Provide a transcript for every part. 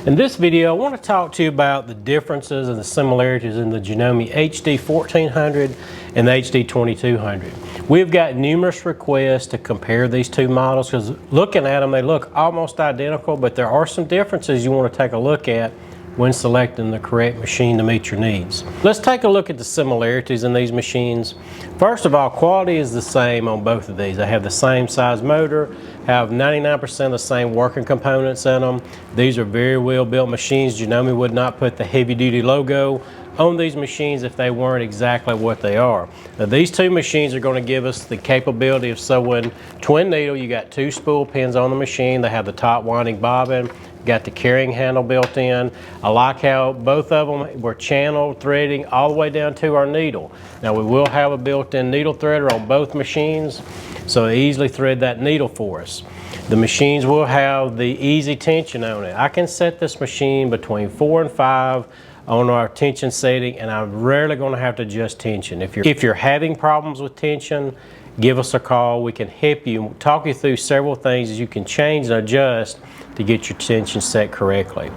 In this video, I want to talk to you about the differences and the similarities in the Janome HD1400 and the HD2200. We've got numerous requests to compare these two models because looking at them, they look almost identical, but there are some differences you want to take a look at when selecting the correct machine to meet your needs. Let's take a look at the similarities in these machines. First of all, quality is the same on both of these. They have the same size motor, have 99% the same working components in them. These are very well built machines. Janome would not put the heavy duty logo on these machines if they weren't exactly what they are. Now these two machines are going to give us the capability of sewing twin needle. You got two spool pins on the machine. They have the top winding bobbin, got the carrying handle built in. I like how both of them were channel threading all the way down to our needle. Now we will have a built-in needle threader on both machines, so they easily thread that needle for us. The machines will have the easy tension on it. I can set this machine between 4 and 5 on our tension setting, and I'm rarely going to have to adjust tension. If you're having problems with tension, give us a call. We can help you, talk you through several things you can change and adjust to get your tension set correctly.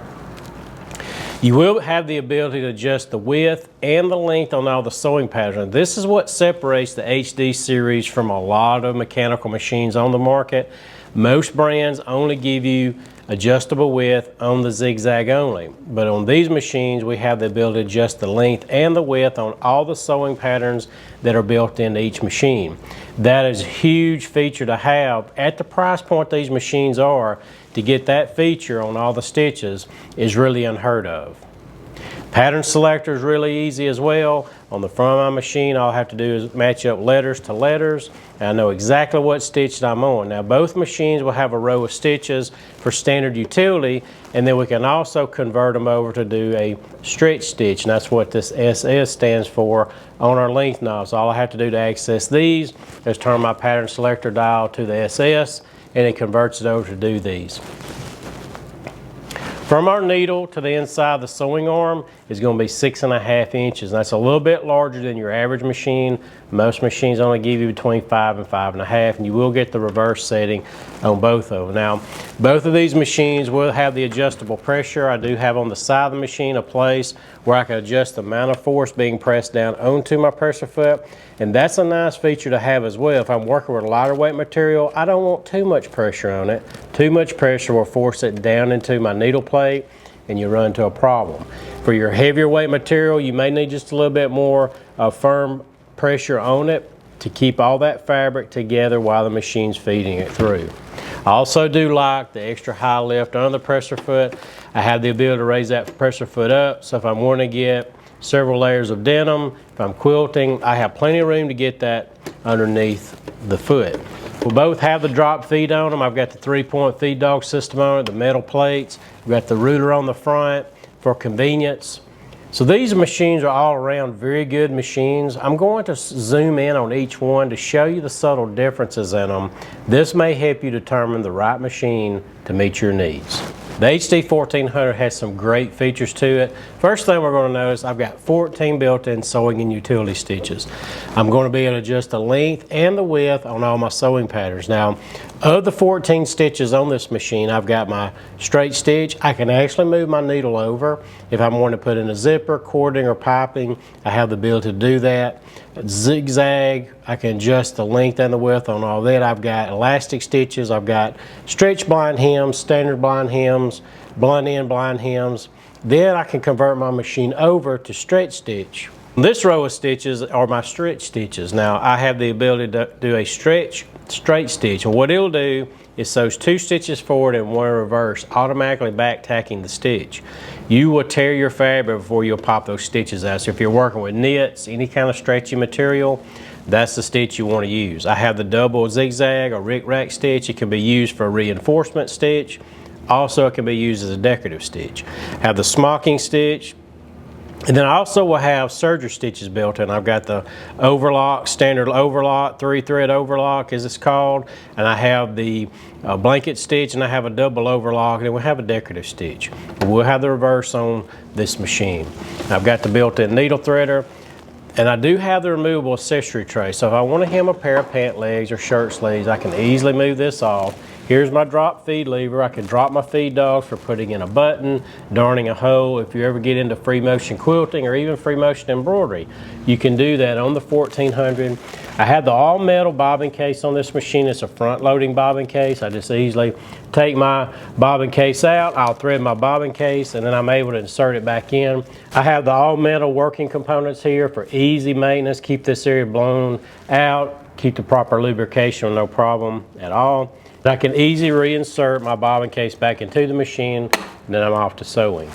You will have the ability to adjust the width and the length on all the sewing patterns. This is what separates the HD series from a lot of mechanical machines on the market. Most brands only give you adjustable width on the zigzag only, but on these machines we have the ability to adjust the length and the width on all the sewing patterns that are built into each machine. That is a huge feature to have at the price point these machines are. To get that feature on all the stitches is really unheard of. Pattern selector is really easy as well. On the front of my machine, all I have to do is match up letters to letters, and I know exactly what stitch I'm on. Now both machines will have a row of stitches for standard utility, and then we can also convert them over to do a stretch stitch, and that's what this SS stands for on our length knob. So all I have to do to access these is turn my pattern selector dial to the SS, and it converts it over to do these. From our needle to the inside of the sewing arm is going to be 6.5 inches. That's a little bit larger than your average machine. Most machines only give you between 5 and 5.5, and you will get the reverse setting on both of them. Now, both of these machines will have the adjustable pressure. I do have on the side of the machine a place where I can adjust the amount of force being pressed down onto my pressure foot, and that's a nice feature to have as well. If I'm working with a lighter weight material, I don't want too much pressure on it. Too much pressure will force it down into my needle plate, and you run into a problem. For your heavier weight material, you may need just a little bit more firm pressure on it to keep all that fabric together while the machine's feeding it through. I also do like the extra high lift on the pressure foot. I have the ability to raise that pressure foot up, so if I'm wanting to get several layers of denim, if I'm quilting, I have plenty of room to get that underneath the foot. We both have the drop feed on them. I've got the 3-point feed dog system on it, the metal plates. We've got the ruler on the front for convenience. So these machines are all around very good machines. I'm going to zoom in on each one to show you the subtle differences in them. This may help you determine the right machine to meet your needs. The HD1400 has some great features to it. First thing we're going to notice, I've got 14 built-in sewing and utility stitches. I'm going to be able to adjust the length and the width on all my sewing patterns. Now, of the 14 stitches on this machine, I've got my straight stitch. I can actually move my needle over. If I'm wanting to put in a zipper, cording, or piping, I have the ability to do that. Zigzag, I can adjust the length and the width on all that. I've got elastic stitches, I've got stretch blind hems, standard blind hems, blunt end blind hems. Then I can convert my machine over to stretch stitch. This row of stitches are my stretch stitches. Now I have the ability to do a stretch straight stitch, and what it'll do is sews 2 stitches forward and 1 reverse, automatically back tacking the stitch. You will tear your fabric before you'll pop those stitches out. So if you're working with knits, any kind of stretchy material, that's the stitch you want to use. I have the double zigzag or rick-rack stitch. It can be used for a reinforcement stitch. Also, it can be used as a decorative stitch. I have the smocking stitch. And then I also will have serger stitches built in. I've got the overlock, standard overlock, 3-thread overlock as it's called, and I have the blanket stitch, and I have a double overlock, and then we'll have a decorative stitch. We'll have the reverse on this machine. I've got the built-in needle threader, and I do have the removable accessory tray. So if I want to hem a pair of pant legs or shirt sleeves, I can easily move this off, Here's my drop feed lever. I can drop my feed dogs for putting in a button, darning a hole. If you ever get into free motion quilting or even free motion embroidery, you can do that on the 1400. I have the all metal bobbin case on this machine. It's a front loading bobbin case. I just easily take my bobbin case out, I'll thread my bobbin case, and then I'm able to insert it back in. I have the all metal working components here for easy maintenance, keep this area blown out, keep the proper lubrication with no problem at all. I can easily reinsert my bobbin case back into the machine, and then I'm off to sewing.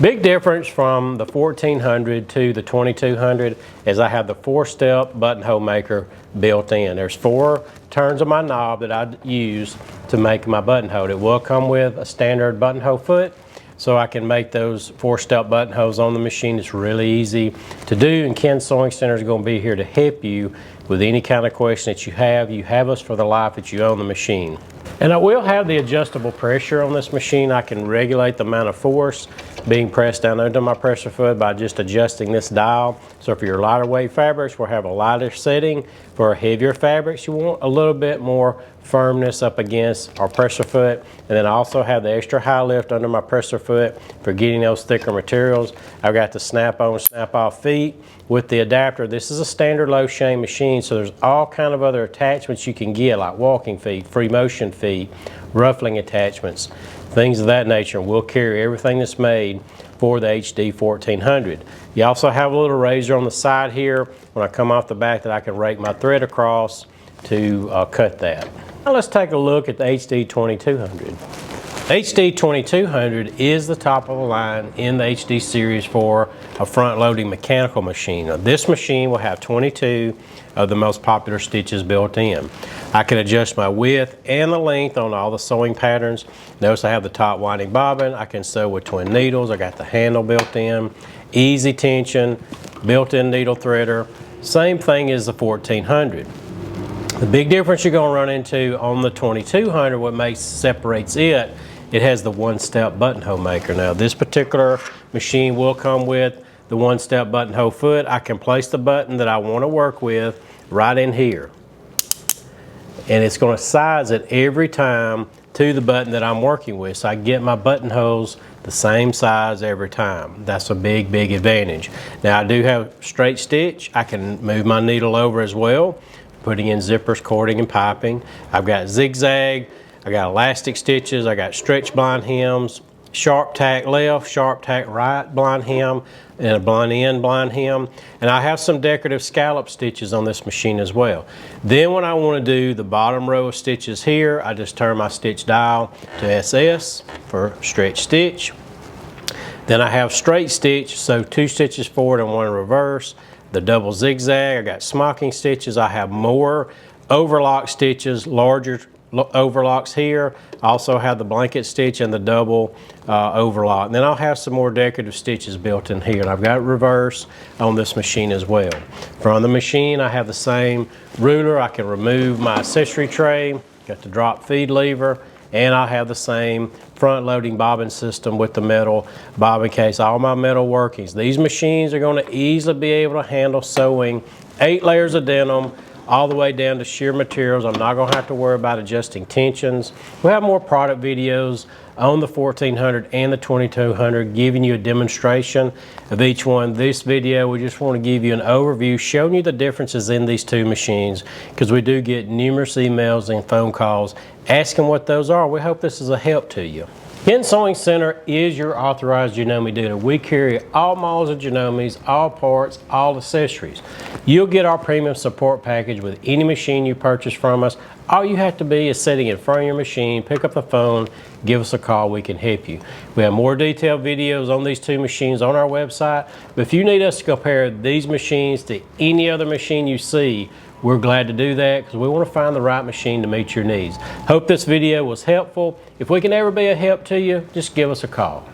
Big difference from the 1400 to the 2200 is I have the 4-step buttonhole maker built in. There's 4 turns of my knob that I use to make my buttonhole. It will come with a standard buttonhole foot, so I can make those 4-step buttonholes on the machine. It's really easy to do, and Ken's Sewing Center is going to be here to help you with any kind of question that you have. You have us for the life that you own the machine. And I will have the adjustable pressure on this machine. I can regulate the amount of force being pressed down under my pressure foot by just adjusting this dial. So for your lighter weight fabrics, we'll have a lighter setting. For heavier fabrics, you want a little bit more firmness up against our pressure foot. And then I also have the extra high lift under my pressure foot for getting those thicker materials. I've got the snap on, snap off feet with the adapter. This is a standard low shame machine, so there's all kind of other attachments you can get, like walking feet, free motion feet, ruffling attachments, things of that nature. We'll carry everything that's made for the HD1400. You also have a little razor on the side here when I come off the back that I can rake my thread across to cut that. Now let's take a look at the HD2200. HD2200 is the top of the line in the HD series for a front loading mechanical machine. Now, this machine will have 22 of the most popular stitches built in. I can adjust my width and the length on all the sewing patterns. Notice I have the top winding bobbin. I can sew with twin needles. I got the handle built in, easy tension, built-in needle threader. Same thing as the 1400. The big difference you're going to run into on the 2200, what separates it has the 1-step buttonhole maker. Now this particular machine will come with the 1-step buttonhole foot. I can place the button that I want to work with right in here, and it's going to size it every time to the button that I'm working with, so I get my buttonholes the same size every time. That's a big, big advantage. Now I do have straight stitch. I can move my needle over as well, putting in zippers, cording, and piping. I've got zigzag, I got elastic stitches, I got stretch blind hems, sharp tack left, sharp tack right blind hem, and a blunt end blind hem. And I have some decorative scallop stitches on this machine as well. Then when I want to do the bottom row of stitches here, I just turn my stitch dial to SS for stretch stitch. Then I have straight stitch, so 2 stitches forward and 1 reverse. The double zigzag, I got smocking stitches. I have more overlock stitches, larger overlocks here. I also have the blanket stitch and the double overlock. And then I'll have some more decorative stitches built in here. And I've got reverse on this machine as well. From the machine, I have the same ruler. I can remove my accessory tray, got the drop feed lever, and I have the same front loading bobbin system with the metal bobbin case, all my metal workings. These machines are going to easily be able to handle sewing 8 layers of denim all the way down to sheer materials. I'm not going to have to worry about adjusting tensions. We'll have more product videos on the 1400 and the 2200 giving you a demonstration of each one. This video, we just want to give you an overview showing you the differences in these 2 machines, because we do get numerous emails and phone calls asking what those are. We hope this is a help to you. Ken's Sewing Center is your authorized Janome dealer. We carry all models of Janomes, all parts, all accessories. You'll get our premium support package with any machine you purchase from us. All you have to be is sitting in front of your machine, pick up the phone, give us a call, we can help you. We have more detailed videos on these 2 machines on our website, but if you need us to compare these machines to any other machine you see, we're glad to do that, because we want to find the right machine to meet your needs. Hope this video was helpful. If we can ever be a help to you, just give us a call.